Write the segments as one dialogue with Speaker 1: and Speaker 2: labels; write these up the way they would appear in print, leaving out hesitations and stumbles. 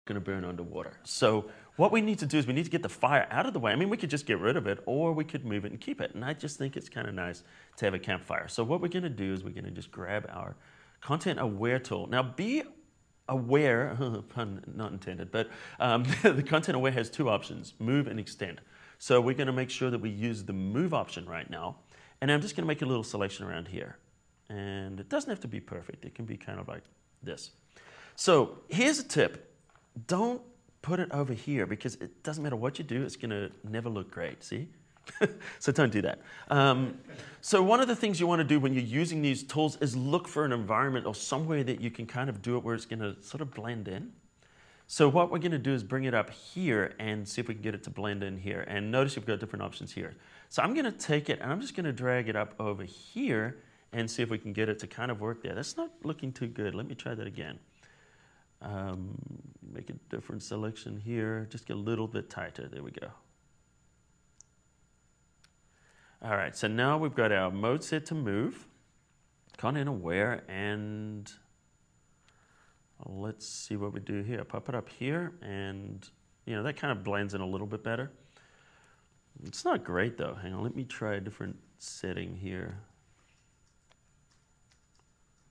Speaker 1: going to burn underwater. So what we need to do is we need to get the fire out of the way. I mean, we could just get rid of it, or we could move it and keep it. And I just think it's kind of nice to have a campfire. So what we're going to do is we're going to just grab our content aware tool. Now be aware, pun not intended, but the content aware has two options, move and extend. So we're going to make sure that we use the move option right now. And I'm just going to make a little selection around here. And it doesn't have to be perfect. It can be kind of like this. So here's a tip. Don't put it over here because it doesn't matter what you do, it's going to never look great, see? So don't do that. So one of the things you want to do when you're using these tools is look for an environment or somewhere that you can kind of do it where it's going to sort of blend in. So what we're going to do is bring it up here and see if we can get it to blend in here. And notice you've got different options here. So I'm going to take it and I'm just going to drag it up over here and see if we can get it to kind of work there. That's not looking too good. Let me try that again. Make a different selection here. Just get a little bit tighter. There we go. All right, so now we've got our mode set to move, content aware, and let's see what we do here. Pop it up here, and you know that kind of blends in a little bit better. It's not great though. Hang on, let me try a different setting here.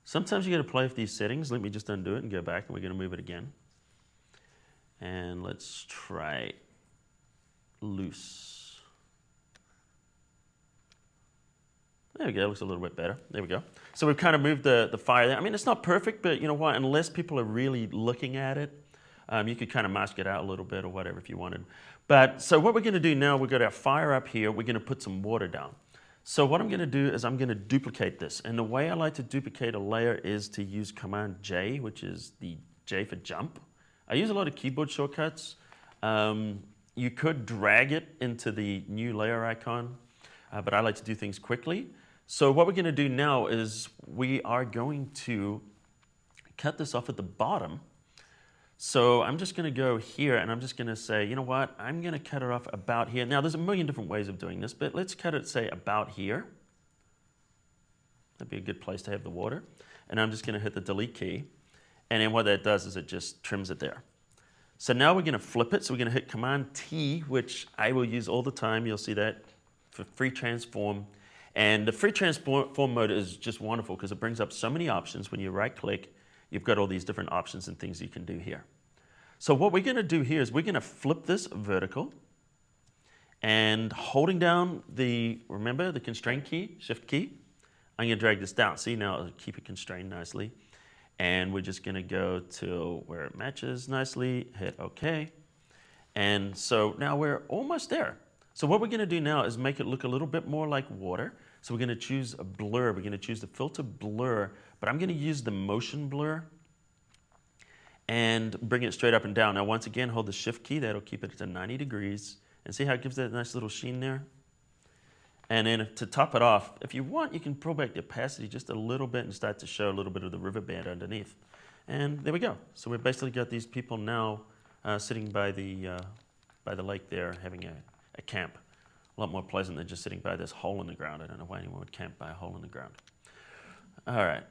Speaker 1: Sometimes you got to play with these settings. Let me just undo it and go back, and we're going to move it again. And let's try loose. There we go, looks a little bit better. There we go. So we've kind of moved the fire there. I mean, it's not perfect, but you know what? Unless people are really looking at it, you could kind of mask it out a little bit or whatever if you wanted. But so what we're going to do now, we've got our fire up here. We're going to put some water down. So what I'm going to do is I'm going to duplicate this. And the way I like to duplicate a layer is to use Command J, which is the J for jump. I use a lot of keyboard shortcuts. You could drag it into the new layer icon, but I like to do things quickly. So what we're going to do now is we are going to cut this off at the bottom. So I'm just going to go here and I'm just going to say, you know what, I'm going to cut it off about here. Now there's a million different ways of doing this, but let's cut it, say, about here. That'd be a good place to have the water. And I'm just going to hit the delete key. And then what that does is it just trims it there. So now we're going to flip it. So we're going to hit Command T, which I will use all the time. You'll see that for free transform. And the free transform mode is just wonderful because it brings up so many options. When you right click, you've got all these different options and things you can do here. So what we're going to do here is we're going to flip this vertical and holding down remember the constraint key, shift key, I'm going to drag this down. See, now it'll keep it constrained nicely. And we're just going to go to where it matches nicely, hit OK. And so now we're almost there. So what we're going to do now is make it look a little bit more like water. So we're going to choose a blur. We're going to choose the filter blur, but I'm going to use the motion blur and bring it straight up and down. Now once again, hold the shift key. That'll keep it to 90 degrees. And see how it gives that nice little sheen there? And then to top it off, if you want, you can pull back the opacity just a little bit and start to show a little bit of the riverbed underneath. And there we go. So we've basically got these people now sitting by the lake there having a camp. A lot more pleasant than just sitting by this hole in the ground. I don't know why anyone would camp by a hole in the ground. All right.